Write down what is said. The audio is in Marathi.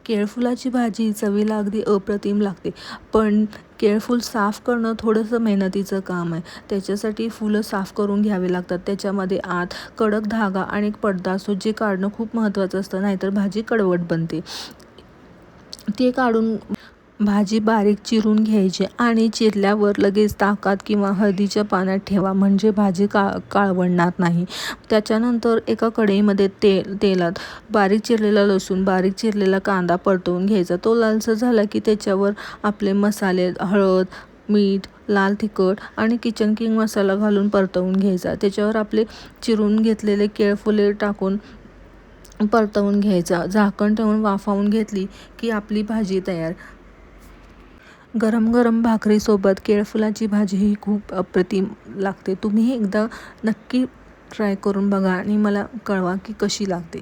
केळफुलाची भाजी चवीला अगदी अप्रतिम लागते, पण केळफूल साफ करणं थोडंसं मेहनतीचं काम आहे. त्याच्यासाठी फुलं साफ करून घ्यावे लागतात. त्याच्यामध्ये आत कडक धागा आणि एक पडदा असतो, जे काढणं खूप महत्त्वाचं असतं, नाहीतर भाजी कडवट बनते. ते काढून भाजी बारीक चिरून घ्यायची आणि चिरल्यावर लगेच ताकात किंवा हळदीच्या पाण्यात ठेवा, म्हणजे भाजी काळवणार नाही. त्याच्यानंतर एका कढईमध्ये तेलात बारीक चिरलेला लसूण, बारीक चिरलेला कांदा परतवून घ्यायचा. तो लालसर झाला की त्याच्यावर आपले मसाले, हळद, मीठ, लाल तिखट आणि किचन किंग मसाला घालून परतवून घ्यायचा. त्याच्यावर आपले चिरून घेतलेले केळफुले टाकून परतवून घ्यायचा. झाकण ठेवून वाफवून घेतली की आपली भाजी तयार. गरम गरम भाकरीसोबत केळफुलाची भाजी ही खूप अप्रतिम लागते. तुम्ही एकदा नक्की ट्राय करून बघा आणि मला कळवा की कशी लागते.